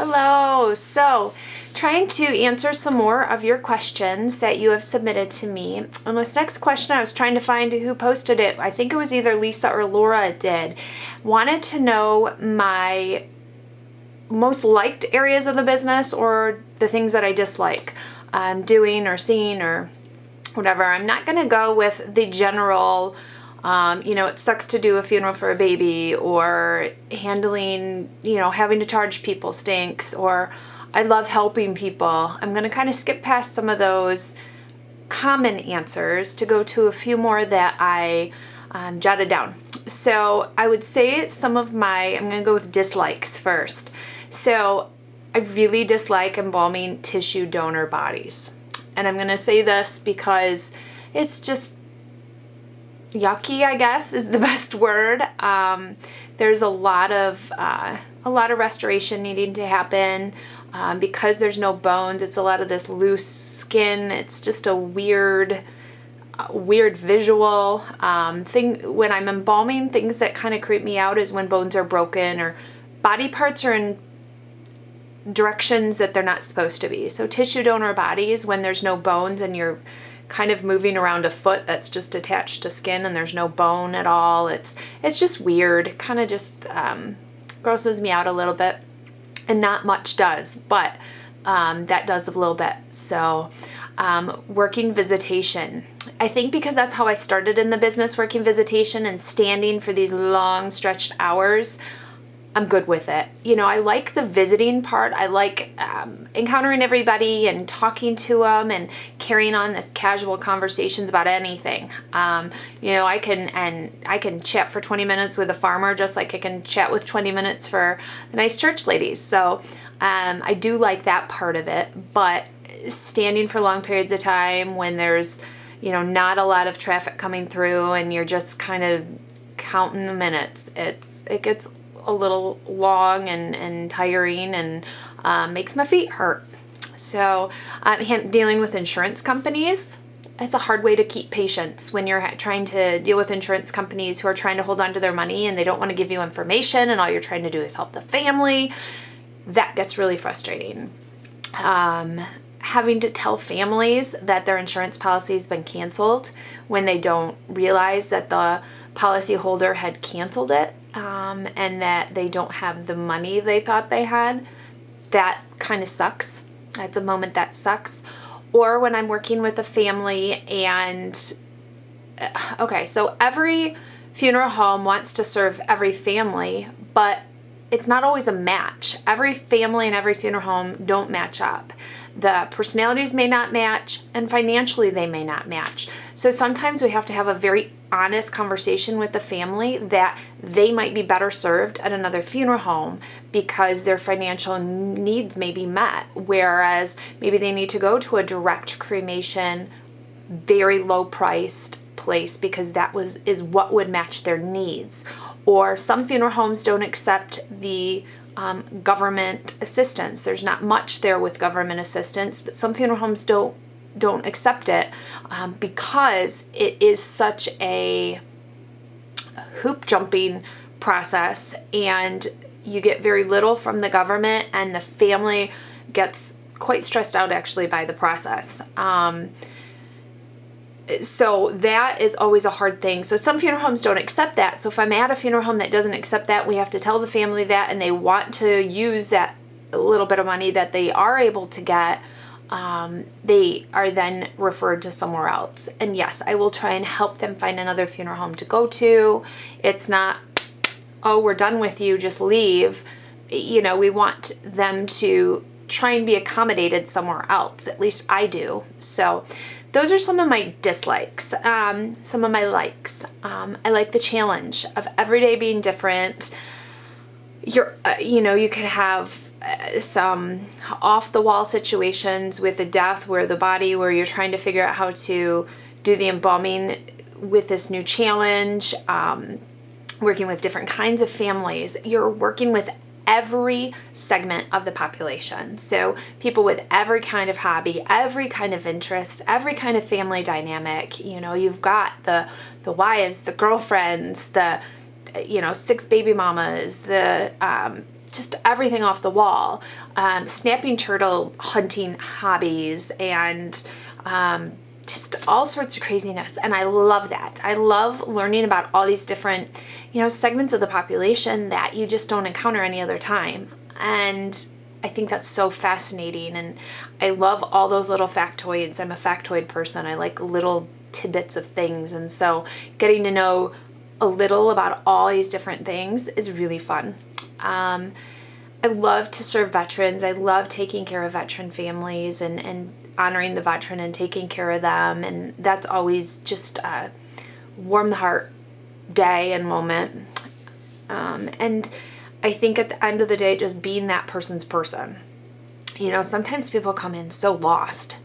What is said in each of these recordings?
Hello. So, trying to answer some more of your questions that you have submitted to me. On this next question, I was trying to find who posted it. I think it was either Lisa or Laura did. Wanted to know my most liked areas of the business or the things that I dislike doing or seeing or whatever. I'm not going to go with the general, it sucks to do a funeral for a baby, or handling, having to charge people stinks, or I love helping people. I'm going to kind of skip past some of those common answers to go to a few more that I jotted down. So I would say I'm going to go with dislikes first. So I really dislike embalming tissue donor bodies. And I'm going to say this because it's just yucky, I guess, is the best word. There's a lot of restoration needing to happen because there's no bones. It's a lot of this loose skin. It's just a weird visual thing. When I'm embalming, things that kind of creep me out is when bones are broken or body parts are in directions that they're not supposed to be. So tissue donor bodies, when there's no bones and you're kind of moving around a foot that's just attached to skin and there's no bone at all, it's just weird. It kind of just grosses me out a little bit, and not much does, but that does a little bit. So working visitation, I think because that's how I started in the business, working visitation and standing for these long stretched hours, I'm good with it. I like the visiting part. I like encountering everybody and talking to them and carrying on this casual conversations about anything. I can chat for 20 minutes with a farmer just like I can chat with 20 minutes for the nice church ladies. So I do like that part of it, but standing for long periods of time when there's, not a lot of traffic coming through and you're just kind of counting the minutes, it gets a little long and tiring and makes my feet hurt. So dealing with insurance companies, it's a hard way to keep patience when you're trying to deal with insurance companies who are trying to hold on to their money and they don't want to give you information and all you're trying to do is help the family. That gets really frustrating. Having to tell families that their insurance policy has been canceled when they don't realize that the policyholder had canceled it, and that they don't have the money they thought they had, that kind of sucks. That's a moment that sucks. Or when I'm working with a family and, so every funeral home wants to serve every family, but it's not always a match. Every family and every funeral home don't match up. The personalities may not match, and financially they may not match. So sometimes we have to have a very honest conversation with the family that they might be better served at another funeral home because their financial needs may be met, whereas maybe they need to go to a direct cremation, very low priced place because that is what would match their needs. Or some funeral homes don't accept the government assistance. There's not much there with government assistance, but some funeral homes don't accept it because it is such a hoop jumping process and you get very little from the government and the family gets quite stressed out actually by the process. So that is always a hard thing. So some funeral homes don't accept that. So if I'm at a funeral home that doesn't accept that, we have to tell the family that, and they want to use that little bit of money that they are able to get, they are then referred to somewhere else. And yes, I will try and help them find another funeral home to go to. It's not, oh, we're done with you, just leave. We want them to try and be accommodated somewhere else. At least I do. So those are some of my dislikes. Some of my likes. I like the challenge of every day being different. You could have some off-the-wall situations with a death where you're trying to figure out how to do the embalming with this new challenge, working with different kinds of families. You're working with every segment of the population. So people with every kind of hobby, every kind of interest, every kind of family dynamic. You've got the wives, the girlfriends, the 6 baby mamas, the just everything off the wall, snapping turtle hunting hobbies, and just all sorts of craziness. And I love that. I love learning about all these different, segments of the population that you just don't encounter any other time. And I think that's so fascinating. And I love all those little factoids. I'm a factoid person. I like little tidbits of things. And so getting to know a little about all these different things is really fun. I love to serve veterans. I love taking care of veteran families and honoring the veteran and taking care of them. And that's always just a warm the heart day and moment. And I think at the end of the day, just being that person's person. Sometimes people come in so lost,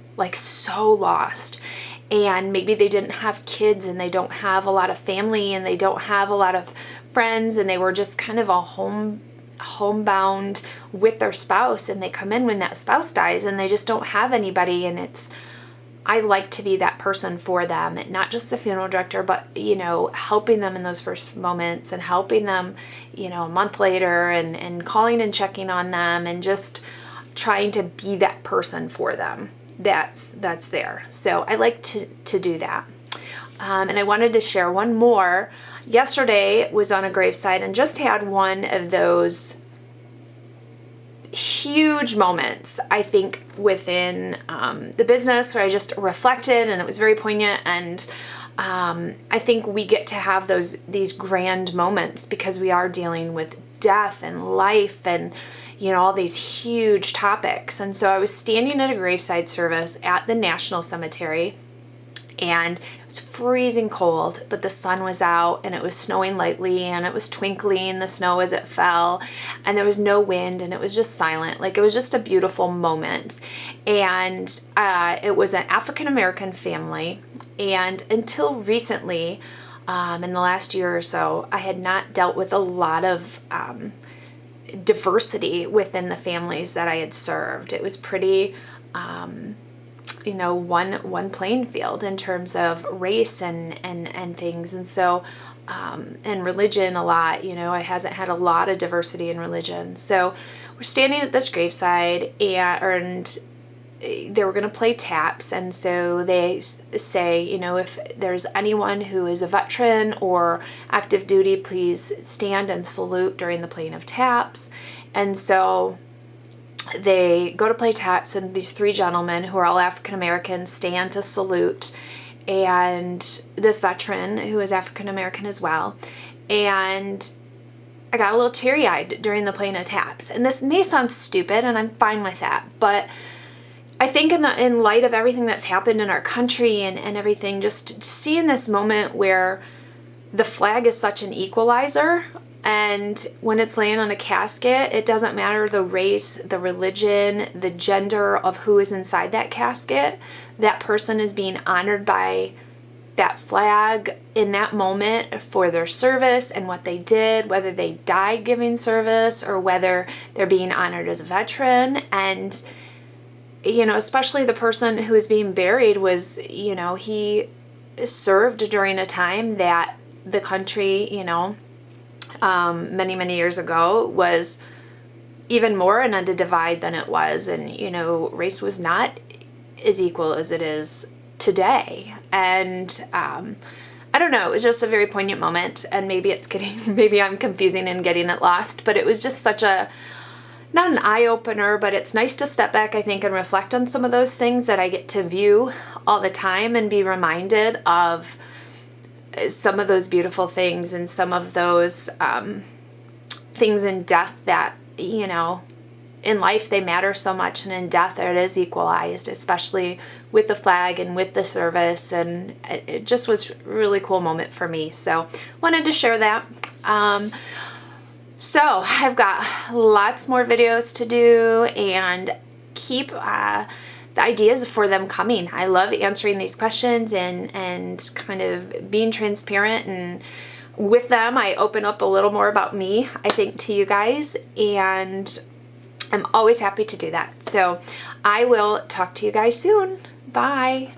and maybe they didn't have kids and they don't have a lot of family and they don't have a lot of friends, and they were just kind of a homebound with their spouse, and they come in when that spouse dies and they just don't have anybody. And I like to be that person for them, not just the funeral director, but helping them in those first moments, and helping them a month later, and calling and checking on them, and just trying to be that person for them that's there. So I like to do that. And I wanted to share one more. Yesterday was on a graveside and just had one of those huge moments, I think, within the business, where I just reflected, and it was very poignant. And I think we get to have these grand moments because we are dealing with death and life and all these huge topics. And so I was standing at a graveside service at the National Cemetery, and it was freezing cold, but the sun was out, and it was snowing lightly, and it was twinkling the snow as it fell, and there was no wind, and it was just silent. It was just a beautiful moment. And it was an African-American family, and until recently, in the last year or so, I had not dealt with a lot of diversity within the families that I had served. It was pretty one playing field in terms of race and things. And so and religion a lot, I hasn't had a lot of diversity in religion. So we're standing at this graveside, and they were going to play taps. And so they say, if there's anyone who is a veteran or active duty, please stand and salute during the playing of taps. And so they go to play taps, and these three gentlemen who are all African Americans stand to salute, and this veteran who is African American as well. And I got a little teary-eyed during the playing of taps. And this may sound stupid, and I'm fine with that, but I think in light of everything that's happened in our country and everything, just seeing this moment where the flag is such an equalizer, and when it's laying on a casket, it doesn't matter the race, the religion, the gender of who is inside that casket. That person is being honored by that flag in that moment for their service and what they did, whether they died giving service or whether they're being honored as a veteran. And especially the person who is being buried was, he served during a time that the country, many, many years ago was even more in a divide than it was. And, race was not as equal as it is today. And I don't know, it was just a very poignant moment. And maybe I'm confusing and getting it lost, but it was just such not an eye-opener, but it's nice to step back, I think, and reflect on some of those things that I get to view all the time, and be reminded of some of those beautiful things and some of those things in death that, in life they matter so much, and in death it is equalized, especially with the flag and with the service. And it just was a really cool moment for me. So wanted to share that. So I've got lots more videos to do, and keep the ideas for them coming. I love answering these questions and kind of being transparent, and with them I open up a little more about me, I think, to you guys, and I'm always happy to do that. So I will talk to you guys soon. Bye.